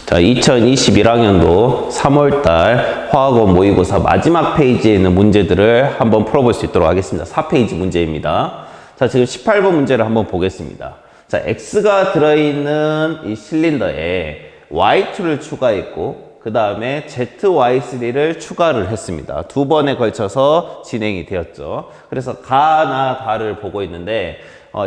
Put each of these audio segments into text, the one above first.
자, 2021학년도 3월달 화학원 모의고사 마지막 페이지에 있는 문제들을 한번 풀어볼 수 있도록 하겠습니다. 4페이지 문제입니다. 자, 지금 18번 문제를 한번 보겠습니다. 자, X가 들어있는 이 실린더에 Y2를 추가했고, 그 다음에 ZY3를 추가를 했습니다. 두 번에 걸쳐서 진행이 되었죠. 그래서 가나 다를 보고 있는데,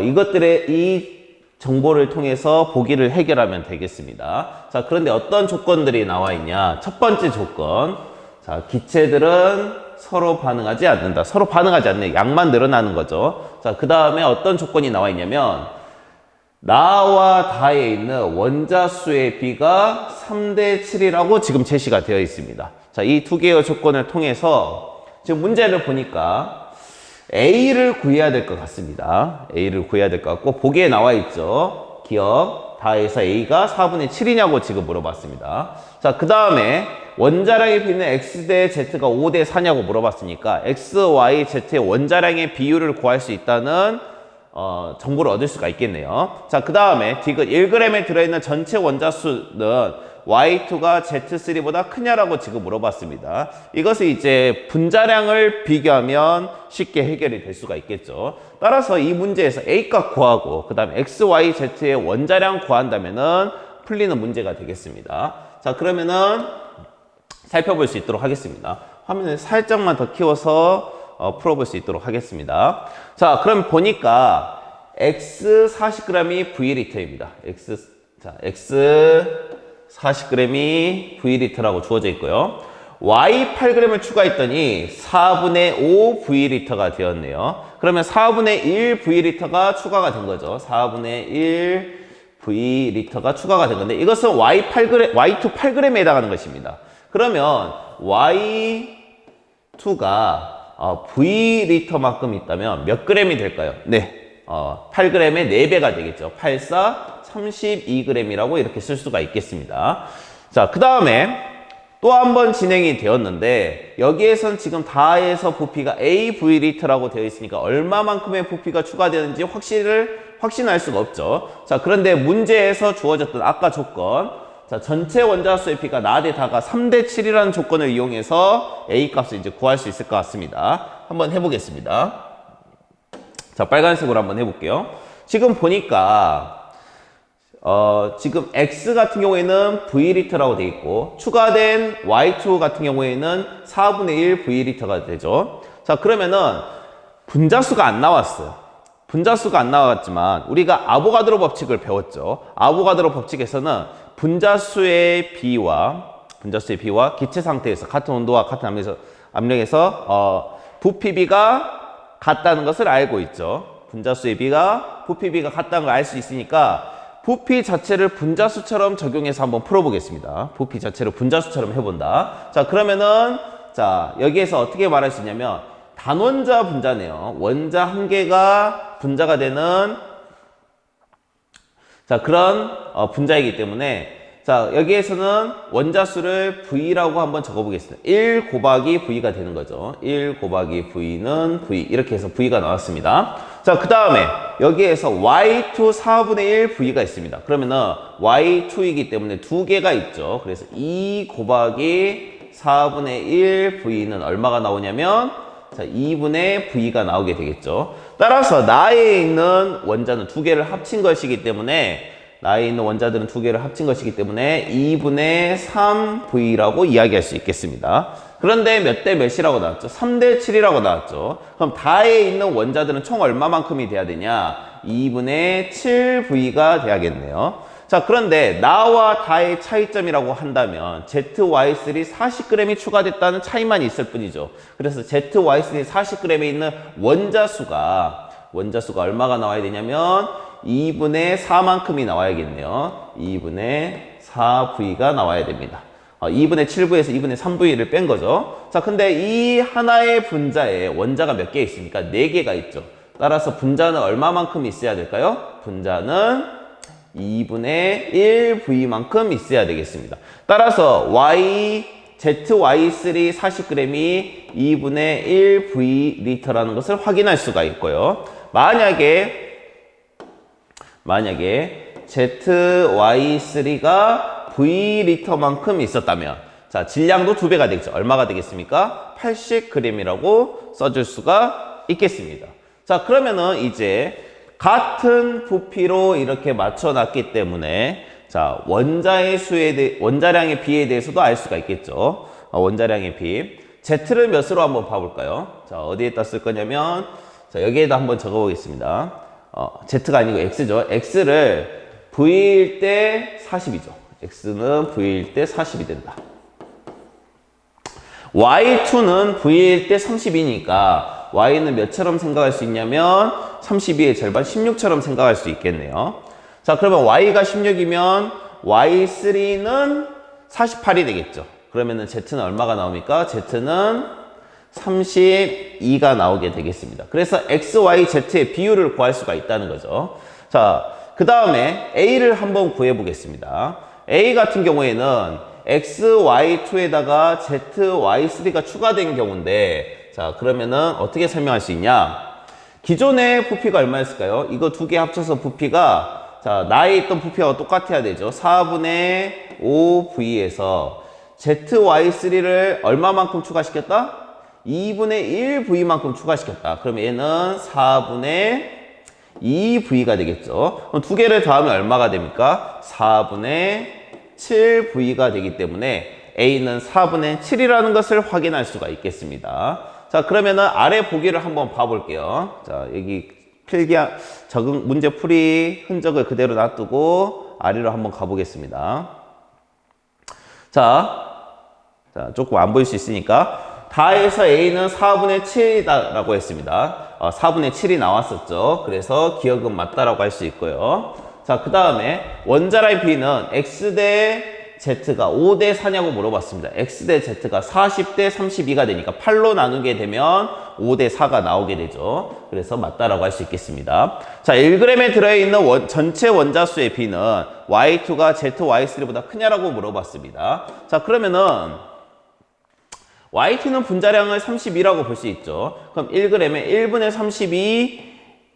이것들의 이 정보를 통해서 보기를 해결하면 되겠습니다. 자, 그런데 어떤 조건들이 나와 있냐? 첫 번째 조건. 자, 기체들은 서로 반응하지 않는다. 서로 반응하지 않는 양만 늘어나는 거죠. 자, 그 다음에 어떤 조건이 나와 있냐면, 나와 다에 있는 원자수의 비가 3대 7이라고 지금 제시가 되어 있습니다. 자, 이 두 개의 조건을 통해서 지금 문제를 보니까 A를 구해야 될 것 같습니다. A를 구해야 될 것 같고, 보기에 나와 있죠. 기억, 다에서 A가 4분의 7이냐고 지금 물어봤습니다. 자, 그 다음에 원자량의 비는 X 대 Z가 5 대 4냐고 물어봤으니까 X, Y, Z의 원자량의 비율을 구할 수 있다는 정보를 얻을 수가 있겠네요. 자, 그 다음에 디귿 1g에 들어있는 전체 원자수는 Y2가 Z3보다 크냐라고 지금 물어봤습니다. 이것을 이제 분자량을 비교하면 쉽게 해결이 될 수가 있겠죠. 따라서 이 문제에서 A값 구하고 그 다음에 X, Y, Z의 원자량 구한다면은 풀리는 문제가 되겠습니다. 자, 그러면은 살펴볼 수 있도록 하겠습니다. 화면을 살짝만 더 키워서 풀어볼 수 있도록 하겠습니다. 자, 그럼 보니까 X 40g이 V리터입니다. X 40g이 V리터라고 주어져 있고요. Y 8g을 추가했더니 4분의 5 V리터가 되었네요. 그러면 4분의 1 V리터가 추가가 된 거죠. 4분의 1 V리터가 추가가 된 건데, 이것은 Y2 8g에 해당하는 것입니다. 그러면 Y2가 V리터만큼 있다면 몇 g이 될까요? 네. 8g의 4배가 되겠죠. 8, 4, 32g이라고 이렇게 쓸 수가 있겠습니다. 자, 그 다음에 또 한 번 진행이 되었는데, 여기에선 지금 다에서 부피가 AV리터라고 되어 있으니까 얼마만큼의 부피가 추가되는지 확신할 수가 없죠. 자, 그런데 문제에서 주어졌던 아까 조건, 자, 전체 원자수의 비가 나 대 다가 3대 7이라는 조건을 이용해서 A 값을 이제 구할 수 있을 것 같습니다. 한번 해보겠습니다. 자, 빨간색으로 한번 해볼게요. 지금 보니까 지금 X 같은 경우에는 V리터라고 되어 있고, 추가된 Y2 같은 경우에는 4분의 1 V리터가 되죠. 자, 그러면은 분자수가 안 나왔어요. 분자수가 안 나왔지만 우리가 아보가드로 법칙을 배웠죠. 아보가드로 법칙에서는 분자수의 비와 기체 상태에서 같은 온도와 같은 압력에서 부피비가 같다는 것을 알고 있죠. 분자수의 비가 부피비가 같다는 걸 알 수 있으니까 부피 자체를 분자수처럼 적용해서 한번 풀어보겠습니다. 부피 자체를 분자수처럼 해본다. 자, 그러면은 자, 여기에서 어떻게 말할 수 있냐면 단원자 분자네요. 원자 한 개가 분자가 되는 자, 그런 분자이기 때문에, 자, 여기에서는 원자수를 V라고 한번 적어보겠습니다. 1 곱하기 V가 되는 거죠. 1 곱하기 V는 V. 이렇게 해서 V가 나왔습니다. 자, 그 다음에 여기에서 Y2 4분의 1 V가 있습니다. 그러면은 Y2이기 때문에 두 개가 있죠. 그래서 2 곱하기 4분의 1 V는 얼마가 나오냐면, 자, 2분의 V가 나오게 되겠죠. 따라서 나에 있는 원자는 두 개를 합친 것이기 때문에, 나에 있는 원자들은 두 개를 합친 것이기 때문에 2분의 3V라고 이야기할 수 있겠습니다. 그런데 몇 대 몇이라고 나왔죠? 3대 7이라고 나왔죠. 그럼 다에 있는 원자들은 총 얼마만큼이 돼야 되냐? 2분의 7V가 돼야겠네요. 자, 그런데 나와 다의 차이점이라고 한다면 ZY3 40g이 추가됐다는 차이만 있을 뿐이죠. 그래서 ZY3 40g에 있는 원자수가 얼마가 나와야 되냐면 2분의 4만큼이 나와야겠네요. 2분의 4V가 나와야 됩니다. 2분의 7V에서 2분의 3V를 뺀 거죠. 자, 근데 이 하나의 분자에 원자가 몇 개 있습니까? 4개가 있죠. 따라서 분자는 얼마만큼 있어야 될까요? 분자는 2분의 1V만큼 있어야 되겠습니다. 따라서 ZY3 40g이 2분의 1V리터라는 것을 확인할 수가 있고요. 만약에 ZY3가 V리터만큼 있었다면, 자, 질량도 2배가 되겠죠. 얼마가 되겠습니까? 80g이라고 써줄 수가 있겠습니다. 자, 그러면은 이제 같은 부피로 이렇게 맞춰놨기 때문에, 자, 원자량의 비에 대해서도 알 수가 있겠죠. 원자량의 비. Z를 몇으로 한번 봐볼까요? 자, 어디에다 쓸 거냐면, 자, 여기에다 한번 적어보겠습니다. Z가 아니고 X죠. X를 V일 때 40이죠. X는 V일 때 40이 된다. Y2는 V일 때 30이니까 Y는 몇처럼 생각할 수 있냐면 32의 절반 16처럼 생각할 수 있겠네요. 자, 그러면 Y가 16이면 Y3는 48이 되겠죠. 그러면은 Z는 얼마가 나옵니까? Z는 32가 나오게 되겠습니다. 그래서 X, Y, Z의 비율을 구할 수가 있다는 거죠. 자, 그 다음에 A를 한번 구해 보겠습니다. A 같은 경우에는 XY2에다가 ZY3가 추가된 경우인데, 자, 그러면은 어떻게 설명할 수 있냐? 기존의 부피가 얼마였을까요? 이거 두 개 합쳐서 부피가, 자, 나에 있던 부피와 똑같아야 되죠. 4분의 5V에서 ZY3를 얼마만큼 추가시켰다? 2분의 1V만큼 추가시켰다. 그럼 얘는 4분의 2V가 되겠죠. 그럼 두 개를 더하면 얼마가 됩니까? 4분의 7V가 되기 때문에 A는 4분의 7이라는 것을 확인할 수가 있겠습니다. 자, 그러면은 아래 보기를 한번 봐볼게요. 자, 여기 적응 문제 풀이 흔적을 그대로 놔두고 아래로 한번 가보겠습니다. 자, 조금 안 보일 수 있으니까 다해서 A는 4분의 7이다라고 했습니다. 4분의 7이 나왔었죠. 그래서 기억은 맞다라고 할 수 있고요. 자, 그 다음에 원자량의 B는 X 대 Z가 5대 4냐고 물어봤습니다. X 대 Z가 40대 32가 되니까 8로 나누게 되면 5대 4가 나오게 되죠. 그래서 맞다라고 할 수 있겠습니다. 자, 1g에 들어있는 전체 원자수의 B는 Y2가 ZY3보다 크냐라고 물어봤습니다. 자, 그러면은 Y2는 분자량을 32라고 볼 수 있죠. 그럼 1g에 1분의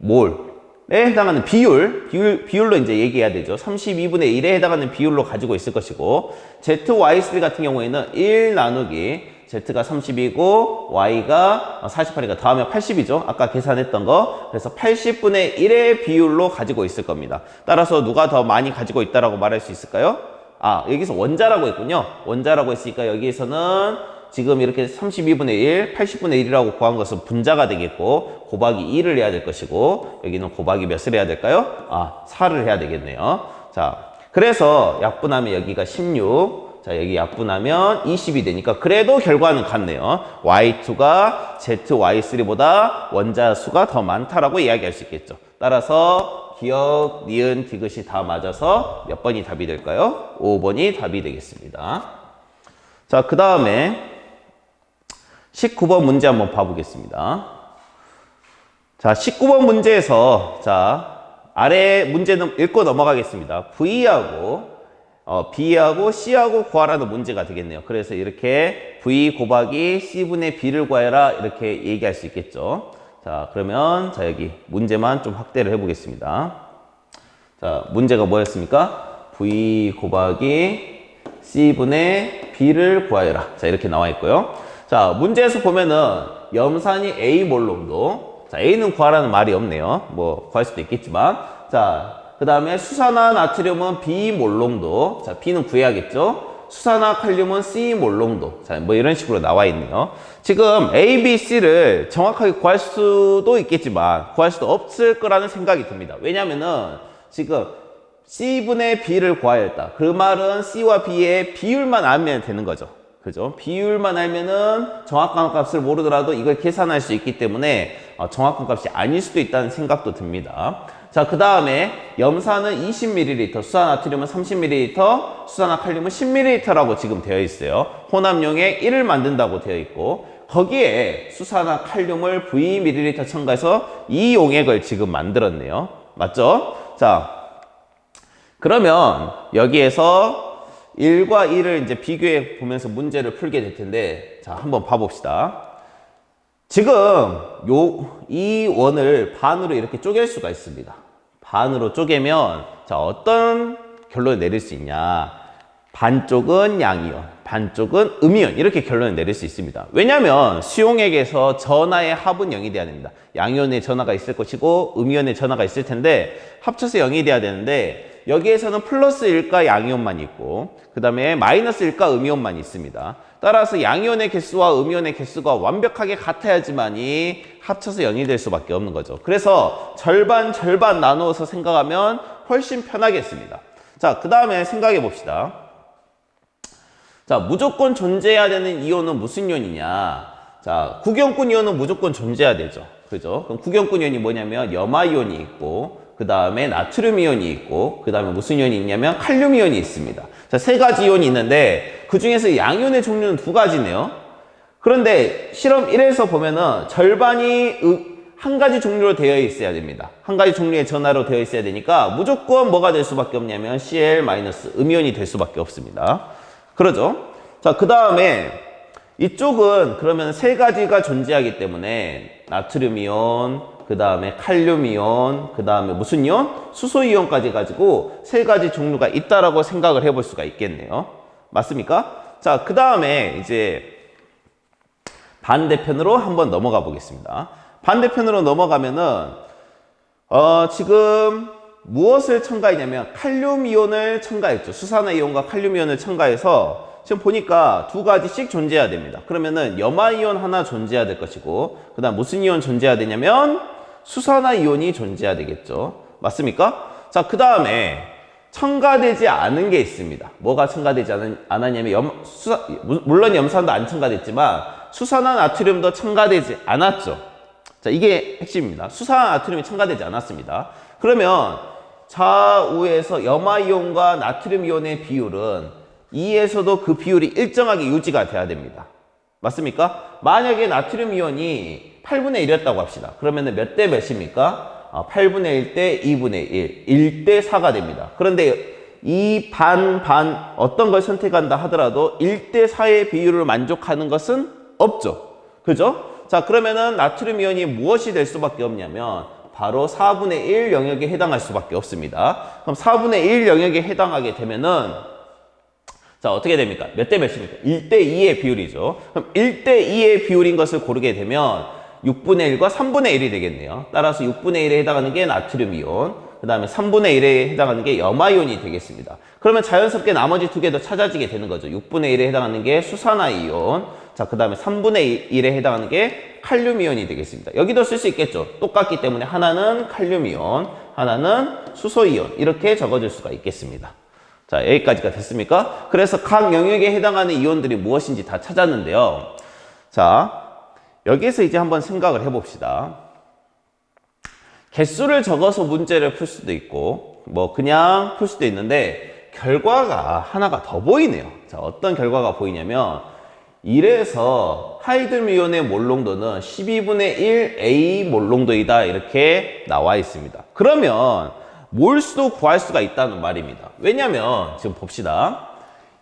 32몰 에 해당하는 비율로 이제 얘기해야 되죠. 32분의 1에 해당하는 비율로 가지고 있을 것이고, ZY3 같은 경우에는 1 나누기 Z가 30이고 Y가 48이니까 더하면 80이죠. 아까 계산했던 거. 그래서 80분의 1의 비율로 가지고 있을 겁니다. 따라서 누가 더 많이 가지고 있다라고 말할 수 있을까요? 아, 여기서 원자라고 했군요. 원자라고 했으니까 여기에서는 지금 이렇게 32분의 1, 80분의 1이라고 구한 것은 분자가 되겠고, 곱하기 2를 해야 될 것이고, 여기는 곱하기 몇을 해야 될까요? 아, 4를 해야 되겠네요. 자, 그래서 약분하면 여기가 16, 자, 여기 약분하면 20이 되니까 그래도 결과는 같네요. Y2가 ZY3보다 원자수가 더 많다라고 이야기할 수 있겠죠. 따라서 기억, 니은, 디귿이 다 맞아서 몇 번이 답이 될까요? 5번이 답이 되겠습니다. 자, 그 다음에 19번 문제 한번 봐보겠습니다. 자, 19번 문제에서, 자, 아래 문제는 읽고 넘어가겠습니다. V하고, B하고 C하고 구하라는 문제가 되겠네요. 그래서 이렇게 V 곱하기 C분의 B를 구해라, 이렇게 얘기할 수 있겠죠. 자, 그러면, 자, 여기 문제만 좀 확대를 해보겠습니다. 자, 문제가 뭐였습니까? V 곱하기 C분의 B를 구하여라. 자, 이렇게 나와 있고요. 자, 문제에서 보면은 염산이 A몰 농도. 자, A는 구하라는 말이 없네요. 뭐 구할 수도 있겠지만. 자, 그 다음에 수산화 나트륨은 B몰 농도. 자, B는 구해야겠죠. 수산화 칼륨은 C몰 농도. 자, 뭐 이런 식으로 나와 있네요. 지금 A, B, C를 정확하게 구할 수도 있겠지만 구할 수도 없을 거라는 생각이 듭니다. 왜냐면은 지금 C분의 B를 구해야 했다. 그 말은 C와 B의 비율만 알면 되는 거죠. 그죠? 비율만 알면은 정확한 값을 모르더라도 이걸 계산할 수 있기 때문에 정확한 값이 아닐 수도 있다는 생각도 듭니다. 자, 그 다음에 염산은 20ml, 수산화트륨은 30ml, 수산화칼륨은 10ml라고 지금 되어 있어요. 혼합용에 1을 만든다고 되어 있고, 거기에 수산화칼륨을 Vml 첨가해서 이 용액을 지금 만들었네요. 맞죠? 자, 그러면 여기에서 1과 2를 이제 비교해 보면서 문제를 풀게 될 텐데, 자, 한번 봐봅시다. 지금 이 원을 반으로 이렇게 쪼갤 수가 있습니다. 반으로 쪼개면, 자, 어떤 결론을 내릴 수 있냐. 반쪽은 양이온, 반쪽은 음이온 이렇게 결론을 내릴 수 있습니다. 왜냐하면 수용액에서 전하의 합은 0이 돼야 됩니다. 양이온의 전하가 있을 것이고 음이온의 전하가 있을 텐데 합쳐서 0이 돼야 되는데 여기에서는 플러스 1과 양이온만 있고 그 다음에 마이너스 1과 음이온만 있습니다. 따라서 양이온의 개수와 음이온의 개수가 완벽하게 같아야지만이 합쳐서 0이 될 수밖에 없는 거죠. 그래서 절반 나누어서 생각하면 훨씬 편하겠습니다. 자, 그 다음에 생각해 봅시다. 자, 무조건 존재해야 되는 이온은 무슨 이온이냐? 자, 구경꾼 이온은 무조건 존재해야 되죠. 그죠? 그럼 구경꾼 이온이 뭐냐면 염화 이온이 있고 그 다음에 나트륨 이온이 있고 그 다음에 무슨 이온이 있냐면 칼륨 이온이 있습니다. 자, 세 가지 이온이 있는데 그 중에서 양이온의 종류는 두 가지네요. 그런데 실험 1에서 보면은 절반이 한 가지 종류로 되어 있어야 됩니다. 한 가지 종류의 전하로 되어 있어야 되니까 무조건 뭐가 될 수밖에 없냐면 Cl- 음이온이 될 수밖에 없습니다. 그러죠? 자, 그 다음에 이쪽은 그러면 세 가지가 존재하기 때문에 나트륨 이온, 그 다음에 칼륨 이온, 그 다음에 무슨 이온? 수소 이온까지 가지고 세 가지 종류가 있다라고 생각을 해볼 수가 있겠네요. 맞습니까? 자, 그 다음에 이제 반대편으로 한번 넘어가 보겠습니다. 반대편으로 넘어가면은 지금 무엇을 첨가했냐면 칼륨 이온을 첨가했죠. 수산화 이온과 칼륨 이온을 첨가해서 지금 보니까 두 가지씩 존재해야 됩니다. 그러면은 염화 이온 하나 존재해야 될 것이고 그 다음 무슨 이온 존재해야 되냐면 수산화 이온이 존재해야 되겠죠. 맞습니까? 자, 그 다음에 첨가되지 않은 게 있습니다. 뭐가 첨가되지 않았냐면 물론 염산도 안 첨가됐지만 수산화 나트륨도 첨가되지 않았죠. 자, 이게 핵심입니다. 수산화 나트륨이 첨가되지 않았습니다. 그러면 좌우에서 염화 이온과 나트륨 이온의 비율은 2에서도 그 비율이 일정하게 유지가 돼야 됩니다. 맞습니까? 만약에 나트륨 이온이 8분의 1이었다고 합시다. 그러면 몇 대 몇입니까? 8분의 1 대 2분의 1, 1 대 4가 됩니다. 그런데 이 반 어떤 걸 선택한다 하더라도 1 대 4의 비율을 만족하는 것은 없죠. 그죠? 자, 그러면은 나트륨 이온이 무엇이 될 수밖에 없냐면 바로 4분의 1 영역에 해당할 수밖에 없습니다. 그럼 4분의 1 영역에 해당하게 되면은 자, 어떻게 됩니까? 몇 대 몇입니까? 1 대 2의 비율이죠. 그럼 1 대 2의 비율인 것을 고르게 되면 6분의 1과 3분의 1이 되겠네요. 따라서 6분의 1에 해당하는 게 나트륨 이온, 그 다음에 3분의 1에 해당하는 게 염화 이온이 되겠습니다. 그러면 자연스럽게 나머지 두 개도 찾아지게 되는 거죠. 6분의 1에 해당하는 게 수산화 이온, 자, 그 다음에 3분의 1에 해당하는 게 칼륨 이온이 되겠습니다. 여기도 쓸 수 있겠죠. 똑같기 때문에 하나는 칼륨 이온, 하나는 수소 이온 이렇게 적어줄 수가 있겠습니다. 자, 여기까지가 됐습니까? 그래서 각 영역에 해당하는 이온들이 무엇인지 다 찾았는데요. 자, 여기에서 이제 한번 생각을 해봅시다. 개수를 적어서 문제를 풀 수도 있고 뭐 그냥 풀 수도 있는데 결과가 하나가 더 보이네요. 자, 어떤 결과가 보이냐면 1에서 하이드로gen 이온의 몰농도는 12분의 1 A 몰농도이다 이렇게 나와 있습니다. 그러면 몰수도 구할 수가 있다는 말입니다. 왜냐면 지금 봅시다.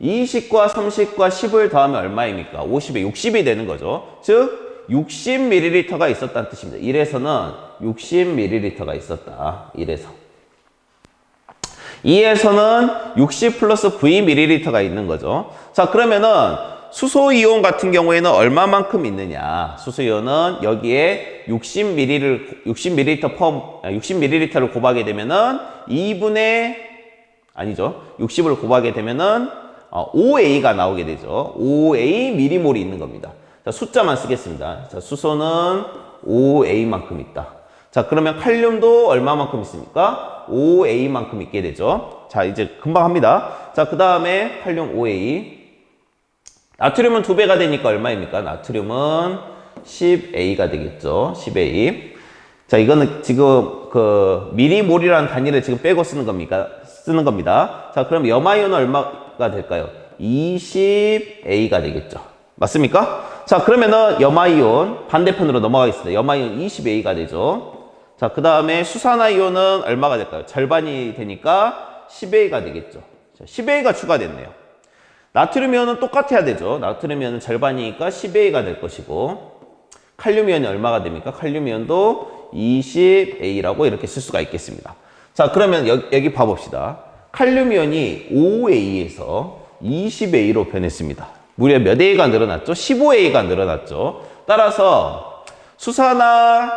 20과 30과 10을 더하면 얼마입니까? 50에 60이 되는 거죠. 즉 60ml가 있었다는 뜻입니다. 1에서는 60ml가 있었다. 1에서 2에서는 60 플러스 V ml가 있는 거죠. 자, 그러면은 수소이온 같은 경우에는 얼마만큼 있느냐? 수소이온은 여기에 60ml를 곱하게 되면은 60을 곱하게 되면은 5A가 나오게 되죠. 5A 미리몰이 있는 겁니다. 자, 숫자만 쓰겠습니다. 자, 수소는 5A만큼 있다. 자, 그러면 칼륨도 얼마만큼 있습니까? 5A만큼 있게 되죠. 자, 이제 금방 합니다. 자, 그 다음에 칼륨 5A. 나트륨은 2배가 되니까 얼마입니까? 나트륨은 10A가 되겠죠. 10A. 자, 이거는 지금 그 미리몰이라는 단위를 지금 빼고 쓰는 겁니다. 자, 그럼 염화이온은 얼마가 될까요? 20A가 되겠죠. 맞습니까? 자, 그러면은 염화이온 반대편으로 넘어가겠습니다. 염화이온 20A가 되죠. 자, 그 다음에 수산화이온은 얼마가 될까요? 절반이 되니까 10A가 되겠죠. 자, 10A가 추가됐네요. 나트륨 이온은 똑같아야 되죠. 나트륨 이온은 절반이니까 10A가 될 것이고 칼륨 이온이 얼마가 됩니까? 칼륨 이온도 20A라고 이렇게 쓸 수가 있겠습니다. 자, 그러면 여기 봐봅시다. 칼륨 이온이 5A에서 20A로 변했습니다. 무려 몇 A가 늘어났죠? 15A가 늘어났죠. 따라서 수산화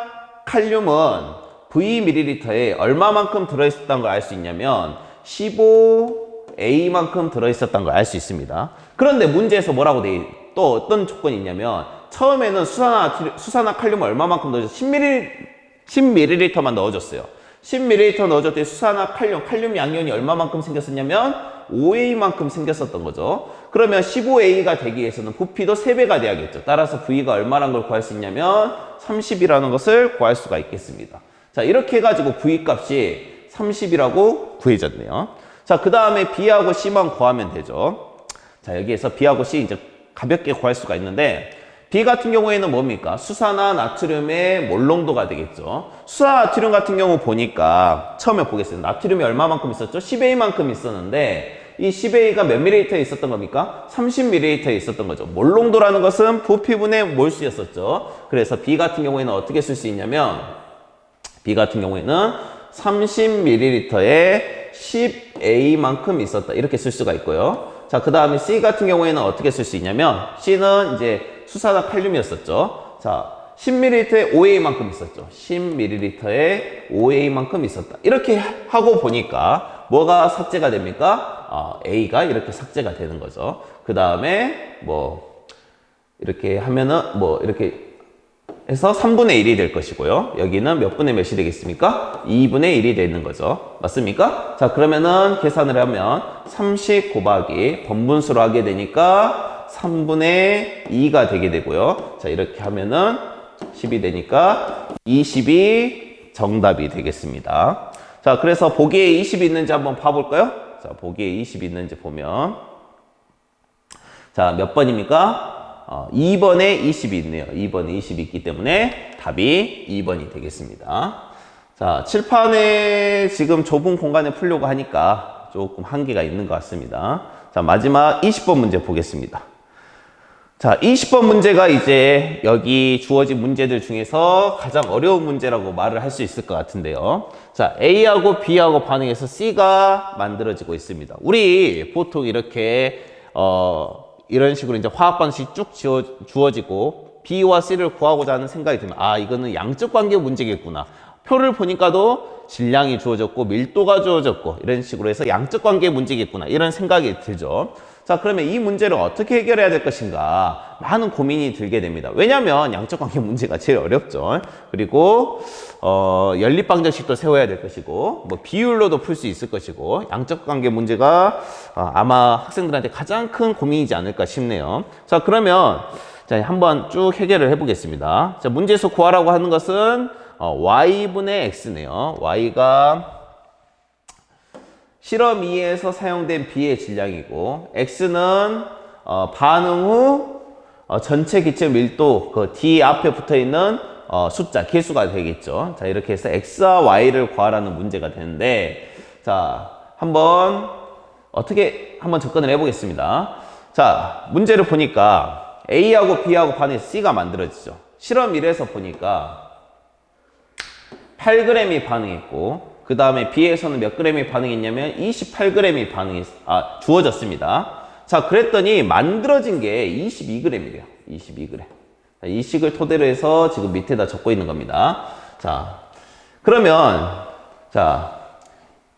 칼륨은 Vml에 얼마만큼 들어있었다는 걸 알 수 있냐면 15A만큼 들어있었다는 걸 알 수 있습니다. 그런데 문제에서 뭐라고 또 어떤 조건이 있냐면 처음에는 수산화 칼륨 얼마만큼 넣어줬어요? 10ml만 넣어줬어요. 10ml 넣어줬더니 수산화 칼륨 양이온이 얼마만큼 생겼었냐면 5A만큼 생겼었던 거죠. 그러면 15A가 되기 위해서는 부피도 3배가 돼야겠죠. 따라서 V가 얼마란 걸 구할 수 있냐면 30이라는 것을 구할 수가 있겠습니다. 자, 이렇게 해가지고 V 값이 30이라고 구해졌네요. 자, 그 다음에 B하고 C만 구하면 되죠. 자, 여기에서 B하고 C 이제 가볍게 구할 수가 있는데 B 같은 경우에는 뭡니까? 수산화 나트륨의 몰농도가 되겠죠. 수산화 나트륨 같은 경우 보니까 처음에 보겠습니다. 나트륨이 얼마만큼 있었죠? 10A만큼 있었는데 이 10A가 몇 ml에 있었던 겁니까? 30ml에 있었던 거죠. 몰농도라는 것은 부피분의 몰수였었죠. 그래서 B 같은 경우에는 어떻게 쓸 수 있냐면 B 같은 경우에는 30ml에 10A만큼 있었다. 이렇게 쓸 수가 있고요. 자, 그 다음에 C 같은 경우에는 어떻게 쓸 수 있냐면 C는 이제 수산화 칼륨이었었죠. 자, 10ml에 5A만큼 있었죠. 10ml에 5A만큼 있었다. 이렇게 하고 보니까 뭐가 삭제가 됩니까? A가 이렇게 삭제가 되는 거죠. 그 다음에 이렇게 하면은 이렇게 해서 3분의 1이 될 것이고요. 여기는 몇 분의 몇이 되겠습니까? 2분의 1이 되는 거죠. 맞습니까? 자, 그러면은 계산을 하면 30 곱하기 번분수로 하게 되니까 3분의 2가 되게 되고요. 자, 이렇게 하면은 10이 되니까 20이 정답이 되겠습니다. 자, 그래서 보기에 20이 있는지 한번 봐볼까요? 자, 보기에 20이 있는지 보면 자, 몇 번입니까? 2번에 20이 있네요. 2번에 20이 있기 때문에 답이 2번이 되겠습니다. 자, 칠판에 지금 좁은 공간에 풀려고 하니까 조금 한계가 있는 것 같습니다. 자, 마지막 20번 문제 보겠습니다. 자, 20번 문제가 이제 여기 주어진 문제들 중에서 가장 어려운 문제라고 말을 할 수 있을 것 같은데요. 자, A하고 B하고 반응해서 C가 만들어지고 있습니다. 우리 보통 이렇게 이런 식으로 이제 화학 방식이 쭉 주어지고 B와 C를 구하고자 하는 생각이 들면 이거는 양적 관계 문제겠구나. 표를 보니까도 질량이 주어졌고 밀도가 주어졌고 이런 식으로 해서 양적 관계 문제겠구나. 이런 생각이 들죠. 자, 그러면 이 문제를 어떻게 해결해야 될 것인가 많은 고민이 들게 됩니다. 왜냐하면 양적 관계 문제가 제일 어렵죠. 그리고 연립 방정식도 세워야 될 것이고 비율로도 풀 수 있을 것이고 양적 관계 문제가 아마 학생들한테 가장 큰 고민이지 않을까 싶네요. 자, 그러면 자, 한번 쭉 해결을 해보겠습니다. 자, 문제에서 구하라고 하는 것은 y분의 x네요. y가 실험 2에서 사용된 B의 질량이고 x는 반응 후 전체 기체 밀도 그 D 앞에 붙어 있는 숫자 개수가 되겠죠. 자, 이렇게 해서 x와 y를 구하라는 문제가 되는데 자, 한번 접근을 해보겠습니다. 자, 문제를 보니까 A하고 B하고 반응해서 C가 만들어지죠. 실험 1에서 보니까 8g이 반응했고 그 다음에 B에서는 몇 g이 반응했냐면 28g이 주어졌습니다. 자, 그랬더니 만들어진 게 22g이래요. 22g. 자, 이 식을 토대로 해서 지금 밑에다 적고 있는 겁니다. 자, 그러면 자,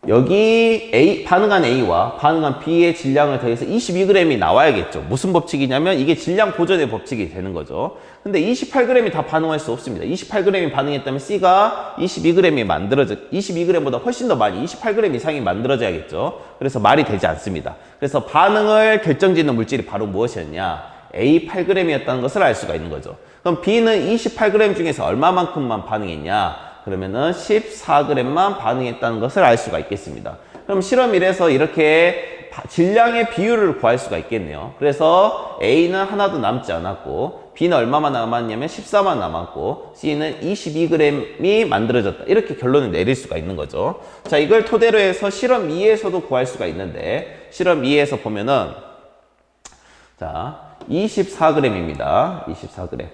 여기 반응한 A와 반응한 B의 질량을 더해서 22g이 나와야겠죠. 무슨 법칙이냐면 이게 질량 보존의 법칙이 되는 거죠. 근데 28g이 다 반응할 수 없습니다. 28g이 반응했다면 C가 22g보다 훨씬 더 많이 28g 이상이 만들어져야겠죠. 그래서 말이 되지 않습니다. 그래서 반응을 결정짓는 물질이 바로 무엇이었냐? A 8g이었다는 것을 알 수가 있는 거죠. 그럼 B는 28g 중에서 얼마만큼만 반응했냐? 그러면은 14g만 반응했다는 것을 알 수가 있겠습니다. 그럼 실험 1에서 이렇게 질량의 비율을 구할 수가 있겠네요. 그래서 A는 하나도 남지 않았고 B는 얼마만 남았냐면 14만 남았고 C는 22g이 만들어졌다. 이렇게 결론을 내릴 수가 있는 거죠. 자, 이걸 토대로 해서 실험 2에서도 구할 수가 있는데 실험 2에서 보면은 자, 24g입니다. 24g.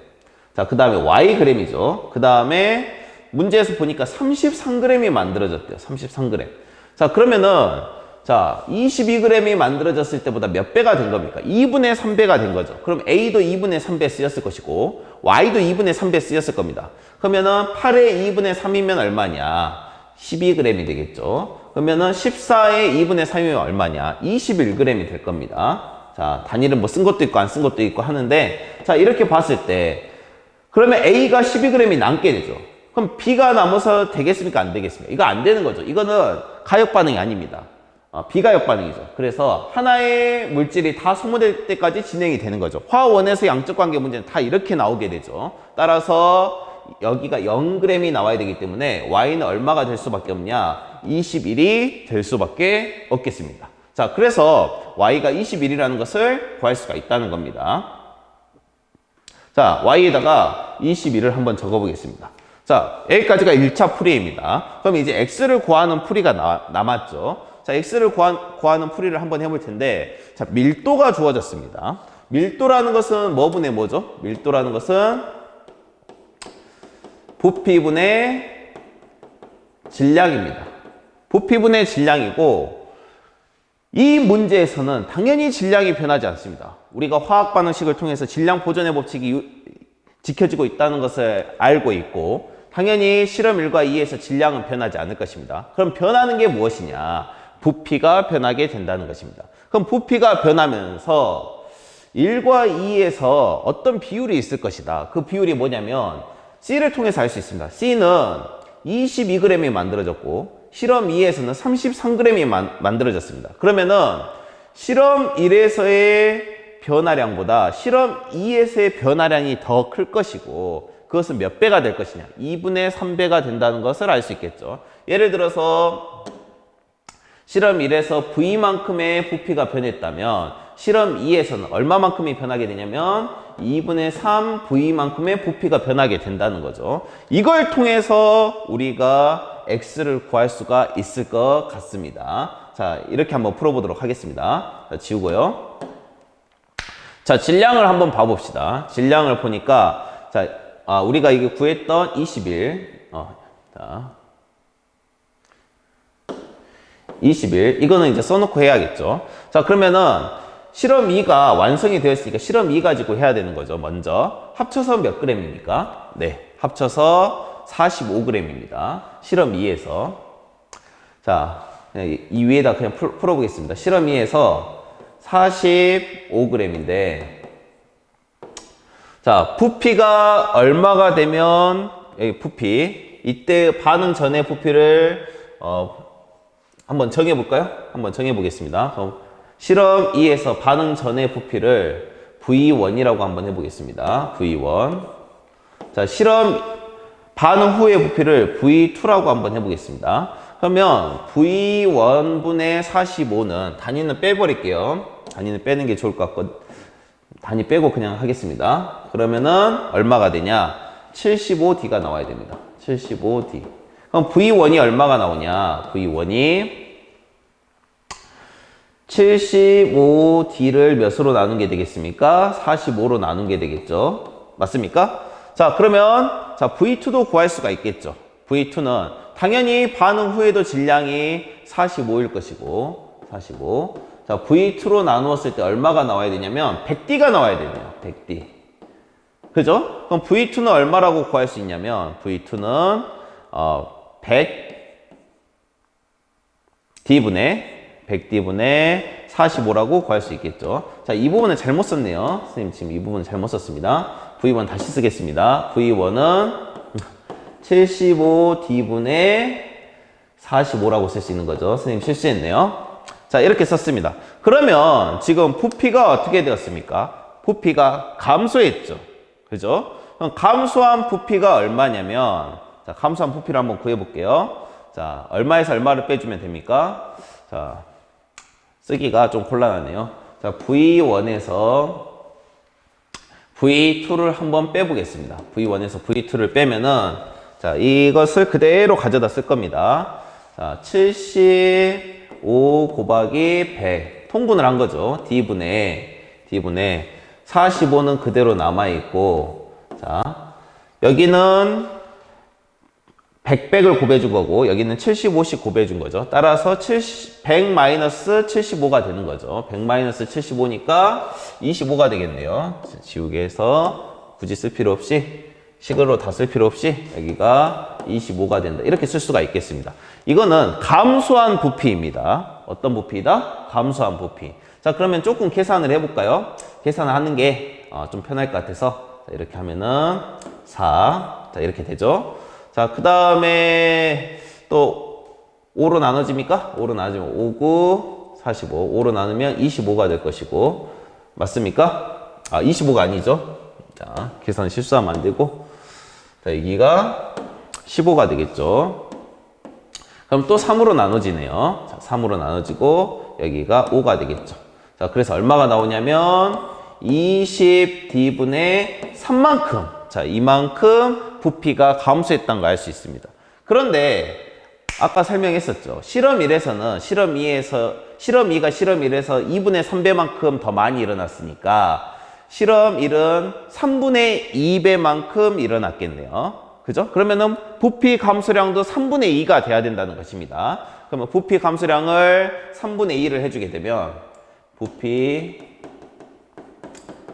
자, 그 다음에 Yg이죠. 그 다음에 문제에서 보니까 33g이 만들어졌대요. 33g. 자, 그러면은 자, 22g이 만들어졌을 때보다 몇 배가 된 겁니까? 2분의 3배가 된 거죠. 그럼 A도 2분의 3배 쓰였을 것이고 Y도 2분의 3배 쓰였을 겁니다. 그러면은 8의 2분의 3이면 얼마냐? 12g이 되겠죠. 그러면은 14의 2분의 3이면 얼마냐? 21g이 될 겁니다. 자, 단위를 뭐 쓴 것도 있고 안 쓴 것도 있고 하는데, 자, 이렇게 봤을 때 그러면 A가 12g이 남게 되죠. 그럼 B가 남아서 되겠습니까? 안 되겠습니까? 이거 안 되는 거죠. 이거는 가역 반응이 아닙니다. 비가역 반응이죠. 그래서 하나의 물질이 다 소모될 때까지 진행이 되는 거죠. 화원에서 양적 관계 문제는 다 이렇게 나오게 되죠. 따라서 여기가 0g이 나와야 되기 때문에 Y는 얼마가 될 수밖에 없냐? 21이 될 수밖에 없겠습니다. 자, 그래서 Y가 21이라는 것을 구할 수가 있다는 겁니다. 자, Y에다가 21을 한번 적어 보겠습니다. 자, 여기까지가 1차 풀이입니다. 그럼 이제 X를 구하는 풀이가 남았죠. 자, X를 구하는 풀이를 한번 해볼 텐데, 자, 밀도가 주어졌습니다. 밀도라는 것은 뭐분의 뭐죠? 밀도라는 것은 부피분의 질량입니다. 부피분의 질량이고, 이 문제에서는 당연히 질량이 변하지 않습니다. 우리가 화학 반응식을 통해서 질량 보존의 법칙이 지켜지고 있다는 것을 알고 있고, 당연히 실험 1과 2에서 질량은 변하지 않을 것입니다. 그럼 변하는 게 무엇이냐? 부피가 변하게 된다는 것입니다. 그럼 부피가 변하면서 1과 2에서 어떤 비율이 있을 것이다. 그 비율이 뭐냐면 C를 통해서 알 수 있습니다. C는 22g이 만들어졌고 실험 2에서는 33g이 만들어졌습니다. 그러면은 실험 1에서의 변화량보다 실험 2에서의 변화량이 더 클 것이고 그것은 몇 배가 될 것이냐? 2분의 3배가 된다는 것을 알 수 있겠죠. 예를 들어서 실험 1에서 V만큼의 부피가 변했다면 실험 2에서는 얼마만큼이 변하게 되냐면 2분의 3 V만큼의 부피가 변하게 된다는 거죠. 이걸 통해서 우리가 X를 구할 수가 있을 것 같습니다. 자, 이렇게 한번 풀어보도록 하겠습니다. 자, 지우고요. 자, 질량을 한번 봐봅시다. 질량을 보니까 자, 우리가 이게 구했던 21 21 이거는 이제 써놓고 해야겠죠. 자, 그러면은 실험 2가 완성이 되었으니까 실험 2 가지고 해야 되는 거죠. 먼저 합쳐서 몇 g입니까? 네, 합쳐서 45g입니다. 실험 2에서 자, 이 위에다 그냥 풀어보겠습니다. 실험 2에서 45g인데 자, 부피가 얼마가 되면 여기 부피 이때 반응 전의 부피를 한번 정해볼까요? 한번 정해보겠습니다. 그럼 실험 2에서 반응 전의 부피를 V1이라고 한번 해보겠습니다. V1. 자, 실험 반응 후의 부피를 V2라고 한번 해보겠습니다. 그러면 V1분의 45는 단위는 빼버릴게요. 단위는 빼는 게 좋을 것 같고 단위 빼고 그냥 하겠습니다. 그러면은 얼마가 되냐? 75D가 나와야 됩니다. 75D. 그럼 V1이 얼마가 나오냐? V1이 75D를 몇으로 나눈 게 되겠습니까? 45로 나눈 게 되겠죠. 맞습니까? 자, 그러면 자, V2도 구할 수가 있겠죠. V2는 당연히 반응 후에도 질량이 45일 것이고 45. 자, V2로 나누었을 때 얼마가 나와야 되냐면 100D가 나와야 되네요. 100D. 그죠? 그럼 V2는 얼마라고 구할 수 있냐면 V2는 100D분의 45라고 구할 수 있겠죠. 자, 이 부분은 잘못 썼네요. 선생님 지금 이 부분 잘못 썼습니다. V1 다시 쓰겠습니다. V1은 75D분의 45라고 쓸 수 있는 거죠. 선생님 실수했네요. 자, 이렇게 썼습니다. 그러면 지금 부피가 어떻게 되었습니까? 부피가 감소했죠. 그죠? 그럼 감소한 부피가 얼마냐면, 자, 감소한 부피를 한번 구해볼게요. 자, 얼마에서 얼마를 빼주면 됩니까? 자, 쓰기가 좀 곤란하네요. 자, V1에서 V2를 한번 빼보겠습니다. V1에서 V2를 빼면은, 자, 이것을 그대로 가져다 쓸 겁니다. 자, 75 곱하기 100. 통분을 한 거죠. D분의 45는 그대로 남아있고, 자, 여기는 100을 곱해준 거고 여기는 75씩 곱해준 거죠. 따라서 100-75가 되는 거죠. 100-75니까 25가 되겠네요. 지우개에서 굳이 쓸 필요 없이 식으로 다 쓸 필요 없이 여기가 25가 된다. 이렇게 쓸 수가 있겠습니다. 이거는 감소한 부피입니다. 어떤 부피이다? 감소한 부피. 자, 그러면 조금 계산을 해볼까요? 계산을 하는 게 좀 편할 것 같아서 자, 이렇게 하면은 4. 자, 이렇게 되죠. 자, 그 다음에 또 5로 나눠집니까? 5로 나눠지면 5, 9, 45. 5로 나누면 25가 될 것이고. 맞습니까? 25가 아니죠. 자, 계산 실수하면 안 되고. 자, 여기가 15가 되겠죠. 그럼 또 3으로 나눠지네요. 자, 3으로 나눠지고 여기가 5가 되겠죠. 자, 그래서 얼마가 나오냐면 20d분의 3만큼. 자, 이만큼 부피가 감소했다는 걸 알 수 있습니다. 그런데 아까 설명했었죠. 실험 1에서는 실험 2가 실험 1에서 2분의 3배만큼 더 많이 일어났으니까 실험 1은 3분의 2배만큼 일어났겠네요. 그죠? 그러면은 부피 감소량도 3분의 2가 돼야 된다는 것입니다. 그러면 부피 감소량을 3분의 2를 해주게 되면 부피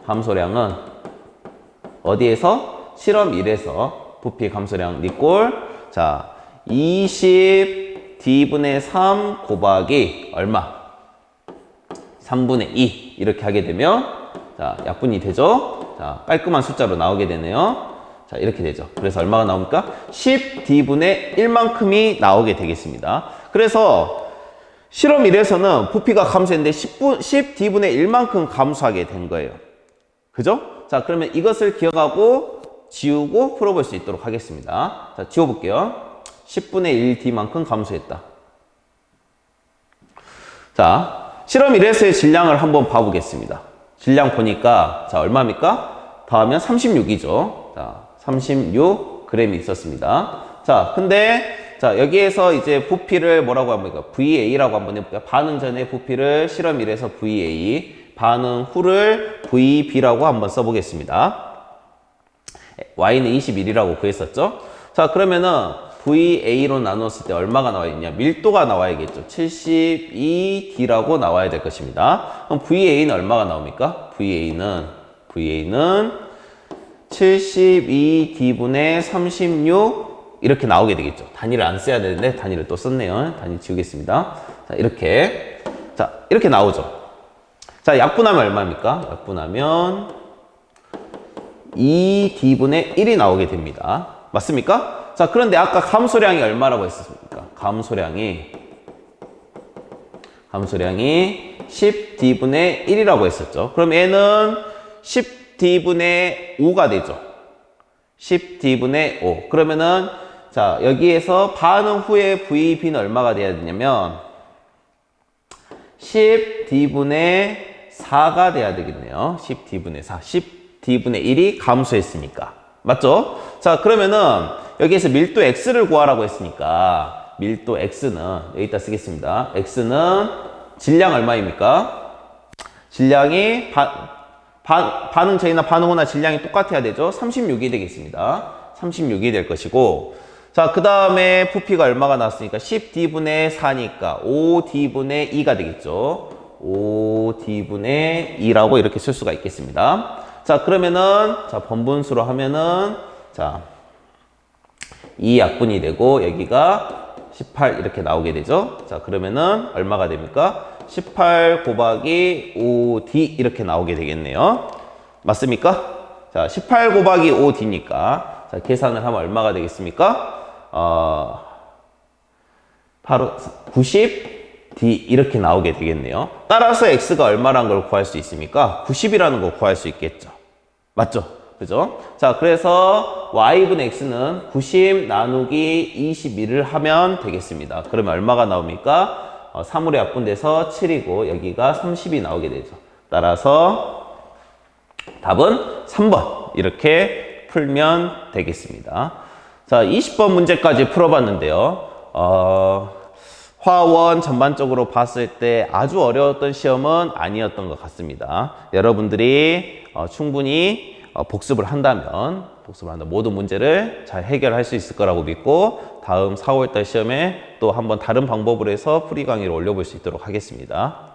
감소량은 어디에서? 실험 1에서 부피 감소량 니꼴 자 20d분의 3 곱하기 얼마? 3분의 2 이렇게 하게 되면 자 약분이 되죠? 자 깔끔한 숫자로 나오게 되네요. 자 이렇게 되죠. 그래서 얼마가 나옵니까? 10d분의 1만큼이 나오게 되겠습니다. 그래서 실험 1에서는 부피가 감소했는데 10d분의 1만큼 감소하게 된 거예요. 그죠? 자, 그러면 이것을 기억하고 지우고 풀어볼 수 있도록 하겠습니다. 자, 지워볼게요. 10분의 1d만큼 감소했다. 자, 실험 1에서의 질량을 한번 봐보겠습니다. 질량 보니까, 자, 얼마입니까? 더하면 36이죠. 자, 36g이 있었습니다. 자, 근데, 자, 여기에서 이제 부피를 뭐라고 합니까? VA라고 한번 해볼까요? 반응 전의 부피를 실험 1에서 VA, 반응 후를 VB라고 한번 써보겠습니다. Y는 21이라고 구했었죠? 자, 그러면은 VA로 나눴을 때 얼마가 나와 있냐? 밀도가 나와야겠죠. 72D라고 나와야 될 것입니다. 그럼 VA는 얼마가 나옵니까? VA는 72D분의 36 이렇게 나오게 되겠죠. 단위를 안 써야 되는데 단위를 또 썼네요. 단위 지우겠습니다. 자, 이렇게 나오죠. 자, 약분하면 얼마입니까? 약분하면 2d분의 1이 나오게 됩니다. 맞습니까? 자, 그런데 아까 감소량이 얼마라고 했었습니까? 감소량이 10d분의 1이라고 했었죠. 그럼 얘는 10d분의 5가 되죠. 10d분의 5. 그러면은 자, 여기에서 반응 후에 VB는 얼마가 돼야 되냐면 10d분의 4가 돼야 되겠네요. 10d분의 4. 10d분의 1이 감소했으니까. 맞죠? 자, 그러면은 여기에서 밀도 X를 구하라고 했으니까 밀도 X는 여기다 쓰겠습니다. X는 질량 얼마입니까? 질량이 반응 전이나 반응 후나 질량이 똑같아야 되죠. 36이 되겠습니다. 36이 될 것이고 자, 그 다음에 부피가 얼마가 나왔으니까 10d분의 4니까 5d분의 2가 되겠죠. 5d분의 2라고 이렇게 쓸 수가 있겠습니다. 자, 그러면은 자, 번분수로 하면은 자, 2 약분이 되고 여기가 18 이렇게 나오게 되죠. 자, 그러면은 얼마가 됩니까? 18 곱하기 5d 이렇게 나오게 되겠네요. 맞습니까? 자, 18 곱하기 5d니까 자, 계산을 하면 얼마가 되겠습니까? 바로 90D 이렇게 나오게 되겠네요. 따라서 X가 얼마라는 걸 구할 수 있습니까? 90이라는 걸 구할 수 있겠죠. 맞죠? 그죠? 자, 그래서 Y분의 X는 90 나누기 21을 하면 되겠습니다. 그러면 얼마가 나옵니까? 3으로 약분돼서 7이고 여기가 30이 나오게 되죠. 따라서 답은 3번 이렇게 풀면 되겠습니다. 자, 20번 문제까지 풀어봤는데요. 화원 전반적으로 봤을 때 아주 어려웠던 시험은 아니었던 것 같습니다. 여러분들이 충분히 복습을 한다면 모든 문제를 잘 해결할 수 있을 거라고 믿고 다음 4월달 시험에 또 한번 다른 방법으로 해서 풀이 강의를 올려볼 수 있도록 하겠습니다.